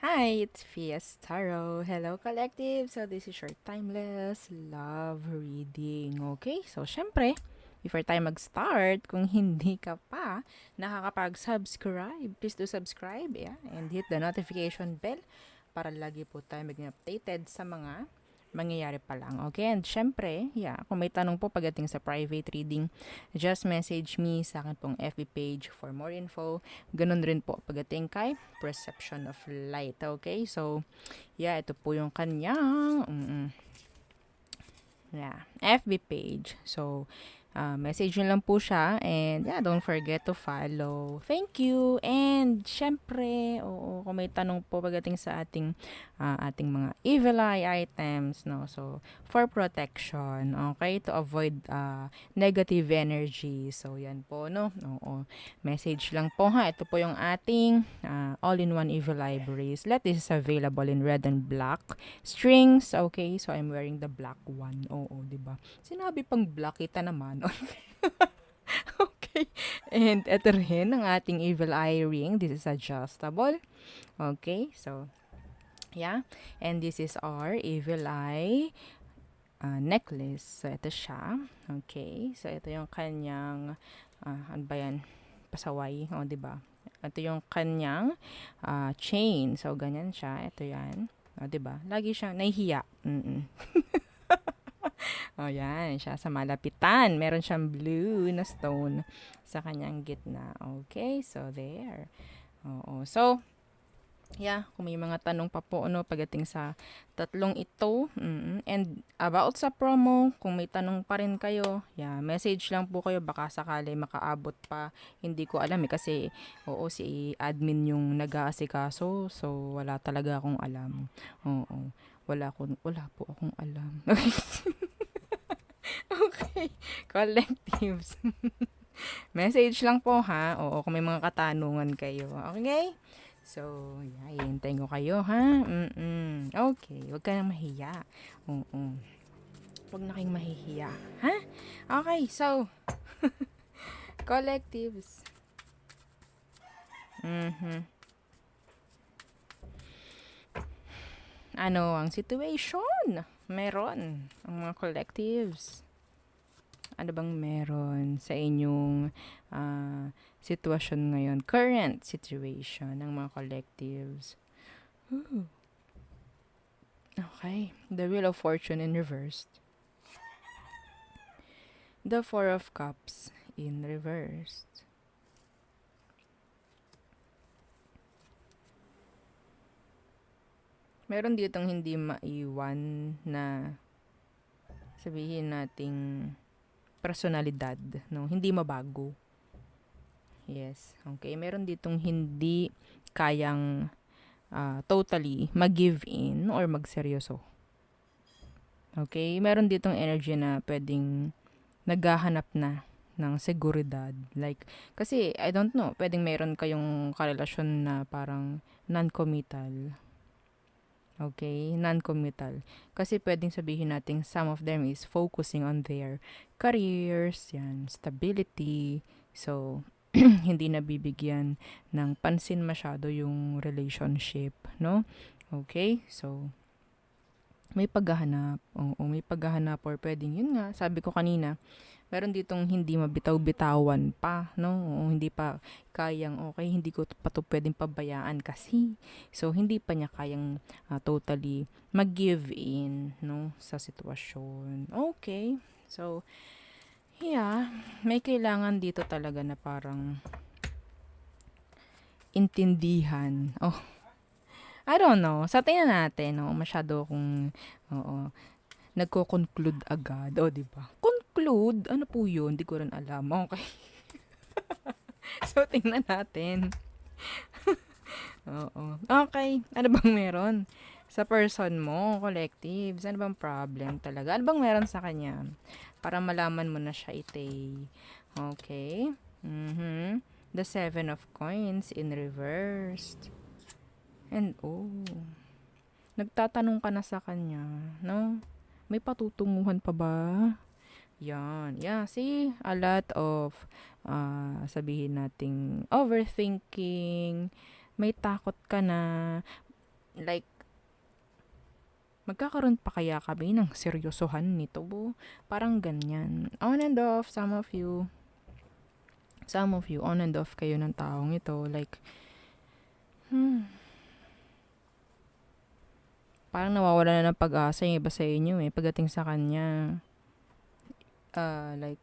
Hi, it's Fias Tarot. Hello, collective. So, this is your timeless love reading. Okay? So, syempre, before tayo mag-start, kung hindi ka pa nakakapag-subscribe, please do subscribe, yeah, and hit the notification bell para lagi po tayo maging updated sa mga mangyayari pa lang. Okay? And syempre, yeah, kung may tanong po pagdating sa private reading, just message me sa akin pong FB page for more info. Ganun rin po pagdating kay Perception of Light. Okay? So, yeah, ito po yung kanyang yeah, FB page. So, message nyo lang po siya. And yeah, don't forget to follow. Thank you. And syempre, oo, kung may tanong po pagdating sa ating mga evil eye items, no? So, for protection, okay? To avoid negative energy. So, yan po, no? Oo. Message lang po ha. Ito po yung ating all-in-one evil eye bracelet. This is available in red and black strings. Okay, so I'm wearing the black one. Oo, 'di ba? Sinabi pang black kita naman. Okay. And ito rin ang ating evil eye ring. This is adjustable. Okay, so yeah. And this is our evil eye necklace. So ito siya. Okay, so ito yung kanyang ano ba yan? Pasaway, o 'di ba? Ito yung kanyang chain. So ganyan siya. Ito 'yan. O, 'di ba? Lagi siyang nahihiya. O, yan siya sa malapitan. Meron siyang blue na stone sa kanyang gitna. Okay, so there. Oo. So, yeah, kung may mga tanong pa po ano pagdating sa tatlong ito, and about sa promo, kung may tanong pa rin kayo, yeah, message lang po kayo baka sakali makaabot pa. Hindi ko alam kasi oo si admin yung nag-aasikaso, so wala talaga akong alam. Oo. Wala po akong alam. Okay. Collectives. Message lang po ha. Oo, kung may mga katanungan kayo. Okay? So, yeah, hihintayin ko kayo ha. Okay, huwag ka nang mahiya. Oo. Huwag na kayong mahihiya. Ha? Okay, so, collectives. Ano ang situation? Meron ang mga collectives. Ano bang meron sa inyong sitwasyon ngayon? Current situation ng mga collectives. Ooh. Okay. The Wheel of Fortune in reversed. The Four of Cups in reversed. Meron ditong hindi maiwan na sabihin nating personalidad, no? Hindi mabago. Yes. Okay. Meron ditong hindi kayang totally mag-give in or magseryoso. Okay? Meron ditong energy na pwedeng naghahanap na ng seguridad. Like, kasi, I don't know, pwedeng meron kayong karelasyon na parang non-committal. Okay? Non-committal. Kasi pwedeng sabihin natin some of them is focusing on their careers, yan, stability. So, hindi nabibigyan ng pansin masyado yung relationship, no? Okay? So, may paghahanap. Oo, may paghahanap or pwedeng yun nga, sabi ko kanina, meron ditong hindi mabitaw-bitawan pa, no? Oo, hindi pa kayang, okay, hindi ko pa to pwedeng pabayaan kasi. So, hindi pa niya kayang totally mag-give in, no? Sa sitwasyon. Okay. So, yeah, may kailangan dito talaga na parang intindihan. Oh, I don't know. Sa tingnan natin, no? Masyado akong, oo, nagko-conclude agad. O, di ba? Conclude? Ano po yun? Di ko rin alam. Okay. So, tingnan natin. Oo. Okay. Ano bang meron? Sa person mo, collectives, ano bang problem talaga? Ano bang meron sa kanya? Para malaman mo na siya itay. Okay. The Seven of Coins in reversed. And, oh, nagtatanong ka na sa kanya, no? May patutunguhan pa ba? Yan. Yeah, see, a lot of, sabihin nating overthinking, may takot ka na, Like, magkakaroon pa kaya kami ng seryosohan nito? Parang ganyan. On and off, some of you, on and off kayo ng taong ito. Like, parang nawawala na ng pag-asa yung iba sa inyo pagdating sa kanya. Like,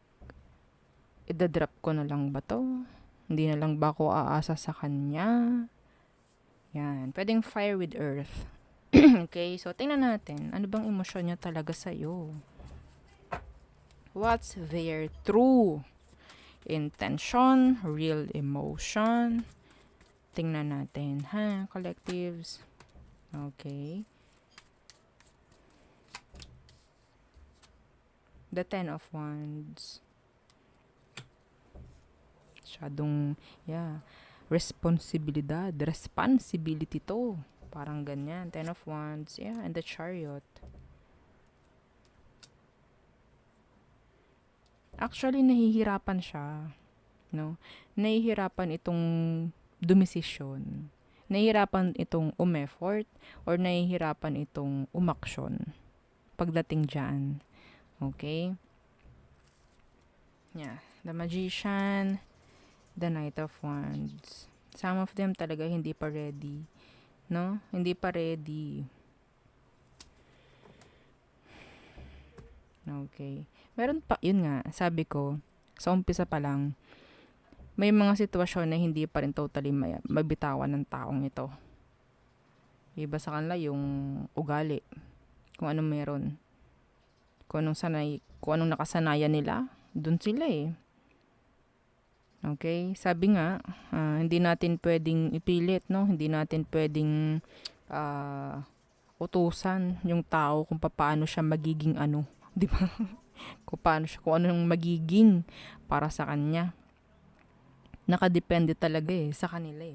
idadrop ko na lang ba to? Hindi na lang ba ako aasa sa kanya? Yan. Pwedeng fire with earth. Okay, so tingnan natin. Ano bang emosyon niya talaga sa'yo? What's their true intention, real emotion? Tingnan natin, ha, collectives. Okay. The Ten of Wands. Masyadong, responsibility to. Parang ganyan. Ten of Wands, and the Chariot. Actually, nahihirapan siya. No? Nahihirapan itong dumesisyon. Nahihirapan itong umeffort or nahihirapan itong umaksyon pagdating dyan. Okay? Yeah. The Magician, the Knight of Wands. Some of them talaga hindi pa ready. No? Hindi pa ready. Okay. Meron pa, yun nga, sabi ko, sa umpisa pa lang, may mga sitwasyon na hindi pa rin totally mabitawan ng taong ito. Iba sa kanila yung ugali. Kung anong meron. Kung anong nakasanayan nila, dun sila Okay? Sabi nga, hindi natin pwedeng ipilit, no? Hindi natin pwedeng utusan yung tao kung paano siya magiging ano. Di ba? kung anong magiging para sa kanya. Nakadepende talaga sa kanila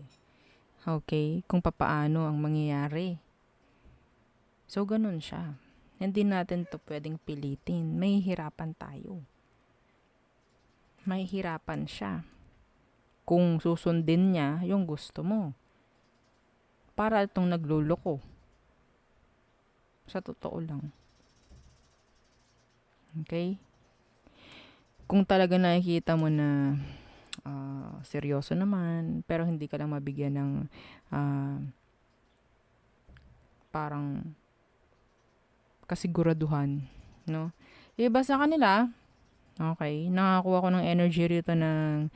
Okay? Kung paano ang mangyayari. So, ganun siya. Hindi natin to pwedeng pilitin. Mahihirapan tayo. Mahihirapan siya. Kung susundin niya yung gusto mo. Para itong nagluloko. Sa totoo lang. Okay? Kung talaga nakikita mo na seryoso naman, pero hindi ka lang mabigyan ng parang kasiguraduhan, no? Iba sa kanila, okay, nakakuha ko ng energy rito ng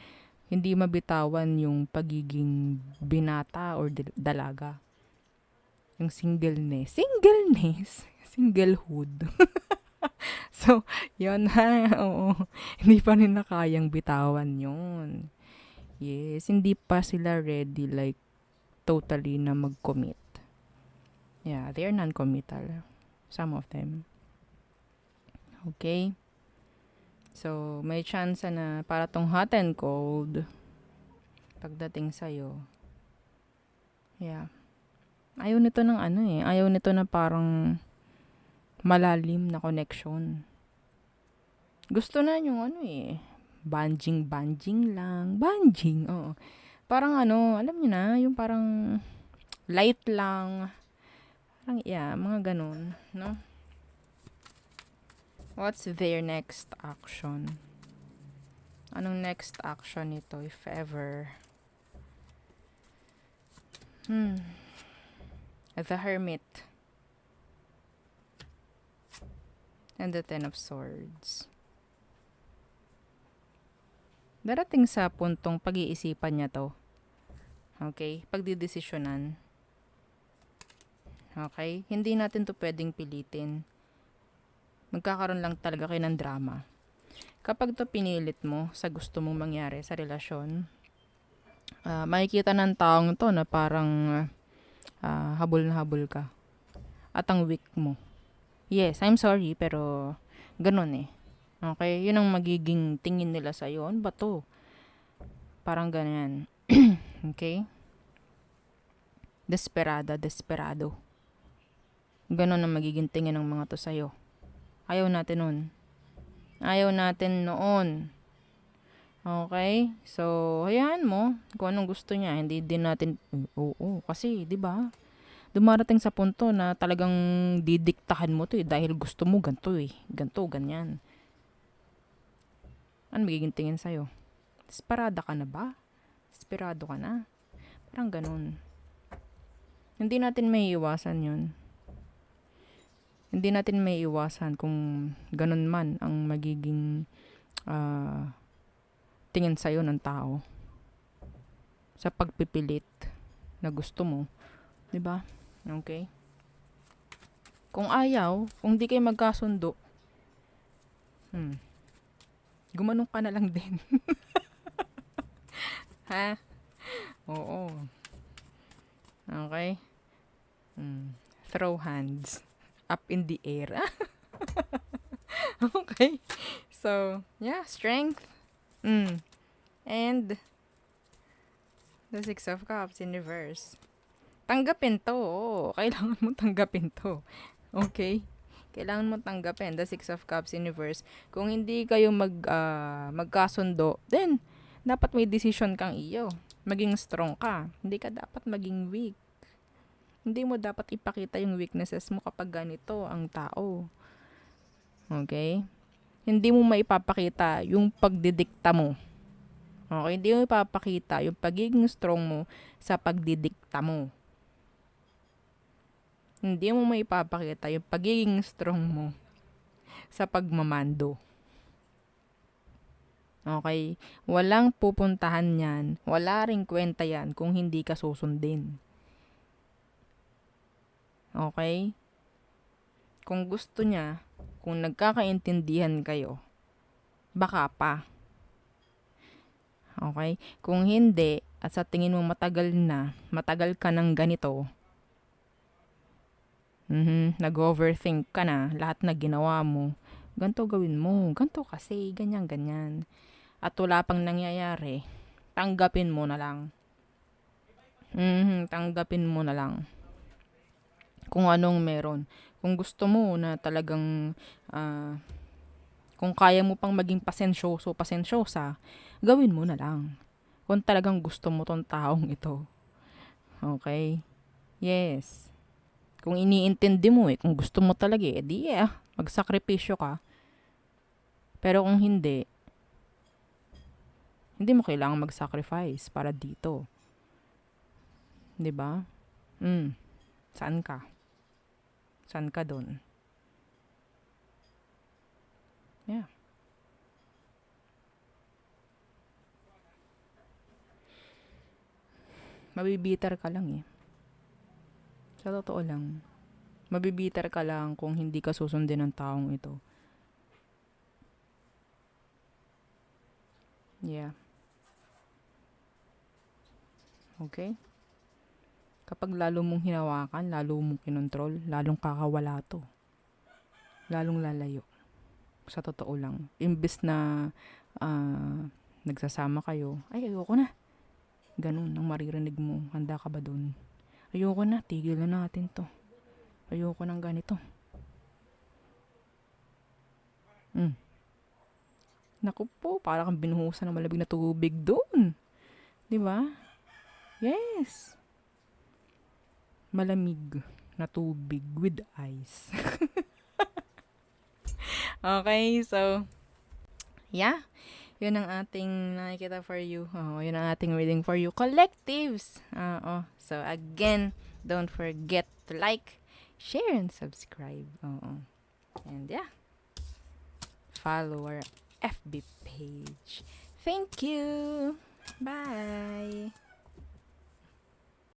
hindi mabitawan yung pagiging binata or dalaga. Yung singleness, singlehood. So, yun oo. Hindi pa rin na kayang bitawan yun. Yes, hindi pa sila ready like totally na mag-commit. Yeah, they're non-committal. Some of them. Okay? So, may chance na para tong hot and cold pagdating sa'yo. Yeah. Ayaw nito ng ayaw nito na parang malalim na connection. Gusto na yung banjing lang. Banjing, oo. Parang alam niyo na, yung parang light lang. Parang, mga ganun, no? What's their next action? Anong next action nito, if ever? The Hermit. And the Ten of Swords. Darating sa puntong pag-iisipan niya to. Okay? Pagdidesisyonan. Okay? Hindi natin to pwedeng pilitin. Magkakaroon lang talaga kayo ng drama. Kapag to pinilit mo sa gusto mong mangyari sa relasyon, makikita ng taong to na parang habol na habol ka. At ang weak mo. Yes, I'm sorry, pero ganun Okay? Yun ang magiging tingin nila sa'yo. Ano ba to? Parang ganyan. Okay? Desperado. Ganun ang magiging tingin ng mga to sa'yo. Ayaw natin noon. Okay? So, hayaan mo kung anong gusto niya. Hindi din natin, kasi, di ba? Dumarating sa punto na talagang didiktahan mo to eh, dahil gusto mo ganito eh. Ganito, ganyan. Ano magiging tingin sa'yo? Desperada ka na ba? Desperado ka na? Parang ganun. Hindi natin may iwasan yun. Hindi natin may iwasan kung ganun man ang magiging tingin sa'yo ng tao. Sa pagpipilit na gusto mo. 'Di ba? Okay? Kung ayaw, kung di kayo magkasundo, gumanong ka na lang din. Ha? Oo. Okay? Throw hands up in the air. Okay? So, yeah, strength. And the Six of Cups in reverse. Tanggapin to. Oo. Kailangan mo tanggapin to. Okay? Kailangan mo tanggapin the Six of Cups in reverse. Kung hindi kayo magkasundo, then dapat may decision kang iyo. Maging strong ka. Hindi ka dapat maging weak. Hindi mo dapat ipakita yung weaknesses mo kapag ganito ang tao. Okay? Hindi mo maipapakita yung pagdidikta mo. Okay? Hindi mo ipapakita yung pagiging strong mo sa pagdidikta mo. Hindi mo maipapakita yung pagiging strong mo sa pagmamando. Okay? Walang pupuntahan yan. Wala ring kwenta yan kung hindi ka susundin. Okay? Kung gusto niya, kung nagkakaintindihan kayo, baka pa. Okay? Kung hindi, at sa tingin mo matagal ka ng ganito, nag-overthink ka na, lahat na ginawa mo, ganito gawin mo, ganito kasi, ganyan, ganyan. At wala pang nangyayari, tanggapin mo na lang. Tanggapin mo na lang. Kung anong meron. Kung gusto mo na talagang, kung kaya mo pang maging pasensyosa, gawin mo na lang. Kung talagang gusto mo tong taong ito. Okay? Yes. Kung iniintindi mo kung gusto mo talaga edi magsakripisyo ka. Pero kung hindi mo kailangan mag-sacrifice para dito. 'Di ba? Saan ka? Saan ka doon? Yeah. Mabibitar ka lang Sa totoo lang. Mabibitar ka lang kung hindi ka susundin ng taong ito. Yeah. Okay? Kapag lalo mong hinawakan, lalo mong kinontrol, lalong kakawala to. Lalong lalayo. Sa totoo lang. Imbes na nagsasama kayo, ay ayoko na. Ganun ang maririnig mo. Handa ka ba dun? Ayoko na, tigil na natin to. Ayoko ng ganito. Naku po, para kang binuhusan ng malamig na tubig doon. 'Di ba? Yes. Malamig na tubig with ice. Okay, so yeah. Yun ang ating nakikita for you. Yun ang ating reading for you. Collectives. So again, don't forget to like, share, and subscribe. And yeah, follow our FB page. Thank you. Bye.